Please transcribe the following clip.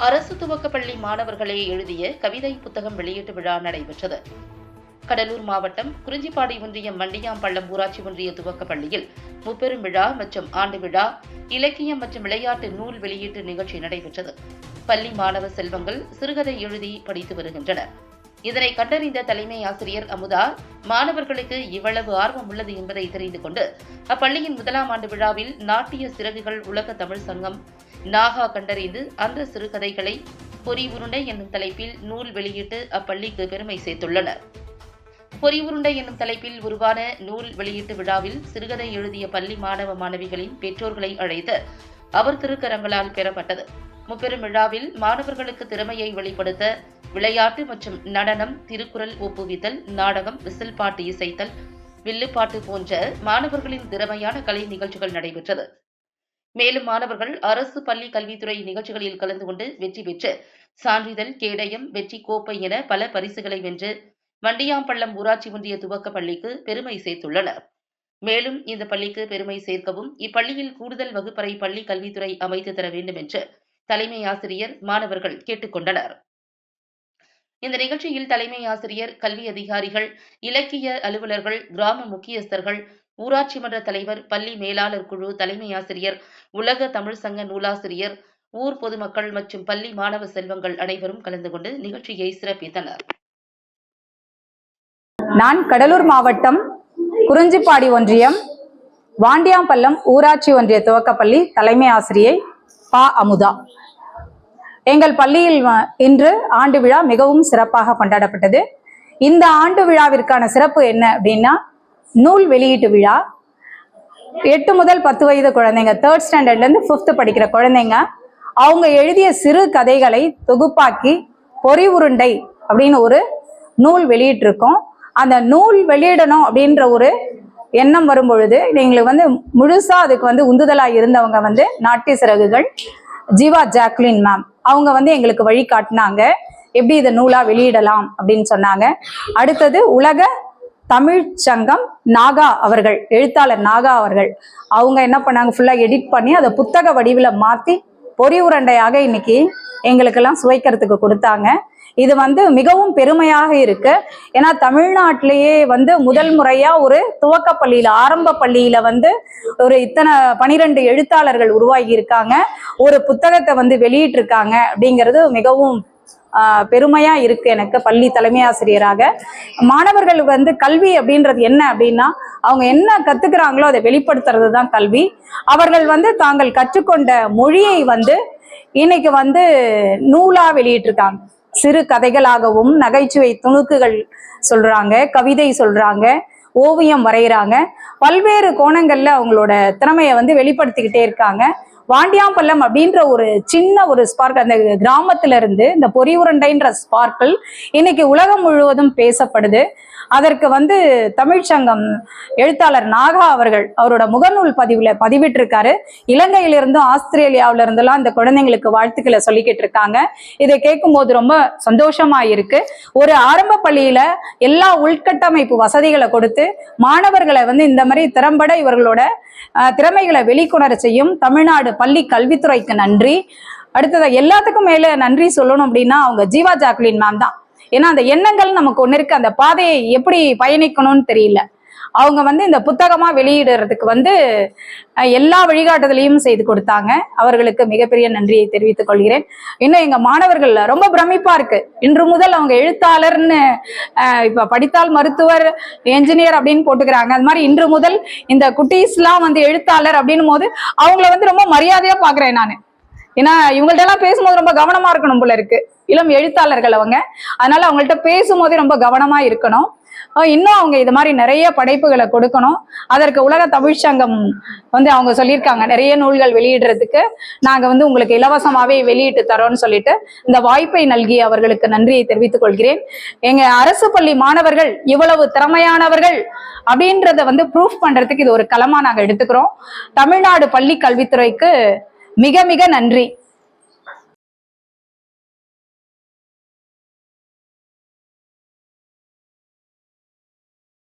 அரசு துவக்கப்பள்ளி மாணவர்களே எழுதிய கவிதை புத்தகம் வெளியீட்டு விழா நடைபெற்றது. கடலூர் மாவட்டம் குறிஞ்சிப்பாடி ஒன்றியம் மண்டியாம்பள்ளம் ஊராட்சி ஒன்றிய துவக்கப்பள்ளியில் முப்பெரும் விழா மற்றும் ஆண்டு விழா, இலக்கியம் மற்றும் விளையாட்டு நூல் வெளியீட்டு நிகழ்ச்சி நடைபெற்றது. பள்ளி மாணவ செல்வங்கள் சிறுகதை எழுதி படித்து வருகின்றனர். இதனை கண்டறிந்த தலைமை ஆசிரியர் அமுதா, மாணவர்களுக்கு இவ்வளவு ஆர்வம் உள்ளது என்பதை தெரிந்து கொண்டு அப்பள்ளியின் முதலாம் ஆண்டு விழாவில் நாட்டிய சிறகுகள் உலக தமிழ் சங்கம் நாகா கண்டறிந்து அந்த சிறுகதைகளை பொறி உருண்டை என்னும் தலைப்பில் நூல் வெளியிட்டு அப்பள்ளிக்கு பெருமை சேர்த்துள்ளனர். பொறி உருண்டை என்னும் தலைப்பில் உருவான நூல் வெளியீட்டு விழாவில் சிறுகதை எழுதிய பள்ளி மாணவ மாணவிகளின் பெற்றோர்களை அழைத்து அவர் திருக்கரங்களால் பெறப்பட்டது. முப்பெரும் விழாவில் மாணவர்களுக்கு திறமையை வெளிப்படுத்த விளையாட்டு மற்றும் நடனம், திருக்குறள் ஒப்புவித்தல், நாடகம், விசில் பாட்டு இசைத்தல், வில்லுப்பாட்டு போன்ற மாணவர்களின் திறமையான கலை நிகழ்ச்சிகள் நடைபெற்றது. மேலும் மாணவர்கள் அரசு பள்ளி கல்வித்துறை நிகழ்ச்சிகளில் கலந்து கொண்டு வெற்றி பெற்று சான்றிதழ், கேடயம், வெற்றி கோப்பை என பல பரிசுகளை வென்று மண்டியாம்பள்ளம் ஊராட்சி ஒன்றிய துவக்க பள்ளிக்கு பெருமை சேர்த்துள்ளனர். மேலும் இந்த பள்ளிக்கு பெருமை சேர்க்கவும் இப்பள்ளியில் கூடுதல் வகுப்பறை பள்ளி கல்வித்துறை அமைத்து தர வேண்டும் என்று தலைமை ஆசிரியர், மாணவர்கள் கேட்டுக் கொண்டனர். இந்த நிகழ்ச்சியில் தலைமை ஆசிரியர், கல்வி அதிகாரிகள், இலக்கிய அலுவலர்கள், கிராம முக்கியஸ்தர்கள், ஊராட்சி மன்ற தலைவர், பள்ளி மேலாளர் குழு, தலைமை ஆசிரியர், உலக தமிழ் சங்க நூலாசிரியர், ஊர் பொதுமக்கள் மற்றும் பள்ளி மாணவ செல்வங்கள் அனைவரும் கலந்து கொண்டு நிகழ்ச்சியை சிறப்பித்தனர். நான் கடலூர் மாவட்டம் குறிஞ்சிப்பாடி ஒன்றியம் வாண்டியாம்பள்ளம் ஊராட்சி ஒன்றிய துவக்கப்பள்ளி தலைமை ஆசிரியை பா. அமுதா. எங்கள் பள்ளியில் இன்று ஆண்டு விழா மிகவும் சிறப்பாக கொண்டாடப்பட்டது. இந்த ஆண்டு விழாவிற்கான சிறப்பு என்ன அப்படின்னா, நூல் வெளியீட்டு விழா. 8 முதல் 10 வயது குழந்தைங்க, 3rd ஸ்டாண்டர்ட்லேருந்து 5th படிக்கிற குழந்தைங்க, அவங்க எழுதிய சிறு கதைகளை தொகுப்பாக்கி பொறி உருண்டை அப்படின்னு ஒரு நூல் வெளியிட்டிருக்கோம். அந்த நூல் வெளியிடணும் அப்படின்ற ஒரு எண்ணம் வரும் பொழுது எங்களுக்கு முழுசா அதுக்கு உந்துதலாக இருந்தவங்க நாட்டிய சிறகுகள் ஜீவா ஜாக்லின் மேம். அவங்க எங்களுக்கு வழி காட்டினாங்க, எப்படி இதை நூலா வெளியிடலாம் அப்படின்னு சொன்னாங்க. அடுத்தது உலக தமிழ் சங்கம் நாகா அவர்கள், எழுத்தாளர் நாகா அவர்கள், அவங்க என்ன பண்ணாங்க, ஃபுல்லா எடிட் பண்ணி அதை புத்தக வடிவில் மாற்றி பொறி உருண்டையாக இன்னைக்கு எங்களுக்கெல்லாம் சுவைக்கிறதுக்கு கொடுத்தாங்க. இது மிகவும் பெருமையாக இருக்கு. ஏன்னா தமிழ்நாட்டிலேயே முதல் முறையா ஒரு துவக்க பள்ளியில, ஆரம்ப பள்ளியில ஒரு இத்தனை 12 எழுத்தாளர்கள் உருவாகி இருக்காங்க, ஒரு புத்தகத்தை வெளியிட்டு இருக்காங்க அப்படிங்கிறது மிகவும் பெருமையா இருக்கு எனக்கு. பள்ளி தலைமை ஆசிரியராக மாணவர்கள் கல்வி அப்படின்றது என்ன அப்படின்னா, அவங்க என்ன கத்துக்கிறாங்களோ அதை வெளிப்படுத்துறது தான் கல்வி. அவர்கள் தாங்கள் கற்றுக்கொண்ட மொழியை இன்னைக்கு நூலா வெளியிட்டிருக்காங்க. சிறு கதைகளாகவும் நகைச்சுவை துணுக்குகள் சொல்றாங்க, கவிதை சொல்றாங்க, ஓவியம் வரைகிறாங்க. பல்வேறு கோணங்கள்ல அவங்களோட திறமையை வெளிப்படுத்திக்கிட்டே இருக்காங்க. வாண்டியாம்பள்ளம் அப்படின்ற ஒரு சின்ன ஒரு ஸ்பார்க், அந்த கிராமத்துல இருந்து இந்த பொறி உருண்டைன்ற ஸ்பார்க்கிள் இன்னைக்கு உலகம் முழுவதும் பேசப்படுது. அதற்கு தமிழ்ச்சங்கம் எழுத்தாளர் நாகா அவர்கள் அவரோட முகநூல் பதிவுல பதிவிட்டிருக்காரு. இலங்கையிலிருந்தும் ஆஸ்திரேலியாவில இருந்தெல்லாம் இந்த குழந்தைங்களுக்கு வாழ்த்துக்களை சொல்லிக்கிட்டு இருக்காங்க. இதை கேட்கும் போது ரொம்ப சந்தோஷமா இருக்கு. ஒரு ஆரம்ப பள்ளியில எல்லா உள்கட்டமைப்பு வசதிகளை கொடுத்து மாணவர்களை இந்த மாதிரி திறம்பட இவர்களோட திறமைகளை வெளிக்கொணர செய்யும் தமிழ்நாடு பள்ளி கல்வித்துறைக்கு நன்றி. அடுத்தது எல்லாத்துக்கும் மேல நன்றி சொல்லணும் அப்படின்னா அவங்க ஜீவா ஜாக்லின் மேம் தான். ஏன்னா அந்த எண்ணங்கள் நமக்கு ஒண்ணு இருக்கு, அந்த பாதையை எப்படி பயணிக்கணும்னு தெரியல. அவங்க இந்த புத்தகமா வெளியிடுறதுக்கு எல்லா வழிகாட்டுதலையும் செய்து கொடுத்தாங்க. அவர்களுக்கு மிகப்பெரிய நன்றியை தெரிவித்துக் கொள்கிறேன். இன்னும் எங்க மாணவர்கள் ரொம்ப பிரமிப்பா இருக்கு. இன்று முதல் அவங்க எழுத்தாளர்னு இப்ப படித்தால் மருத்துவர், என்ஜினியர் அப்படின்னு போட்டுக்கிறாங்க. அது மாதிரி இன்று முதல் இந்த குட்டீஸ்லாம் எழுத்தாளர் அப்படின்னும் போது அவங்கள ரொம்ப மரியாதையா பாக்குறேன் நான். ஏன்னா இவங்கள்ட்ட எல்லாம் பேசும்போது ரொம்ப கவனமா இருக்கணும் போல இருக்கு. இளம் எழுத்தாளர்கள் அவங்க, அதனால அவங்கள்ட்ட பேசும்போதே ரொம்ப கவனமா இருக்கணும். இன்னும் அவங்க இது மாதிரி நிறைய படைப்புகளை கொடுக்கணும். அதற்கு உலக தமிழ் சங்கம் அவங்க சொல்லியிருக்காங்க, நிறைய நூல்கள் வெளியிடுறதுக்கு நாங்க உங்களுக்கு இலவசமாவே வெளியிட்டு தரோம்னு சொல்லிட்டு இந்த வாய்ப்பை நல்கி அவர்களுக்கு நன்றியை தெரிவித்துக் கொள்கிறேன். எங்க அரசு பள்ளி மாணவர்கள் இவ்வளவு திறமையானவர்கள் அப்படின்றத ப்ரூஃப் பண்றதுக்கு இது ஒரு களமா நாங்க எடுத்துக்கிறோம். தமிழ்நாடு பள்ளி கல்வித்துறைக்கு மிக மிக நன்றி.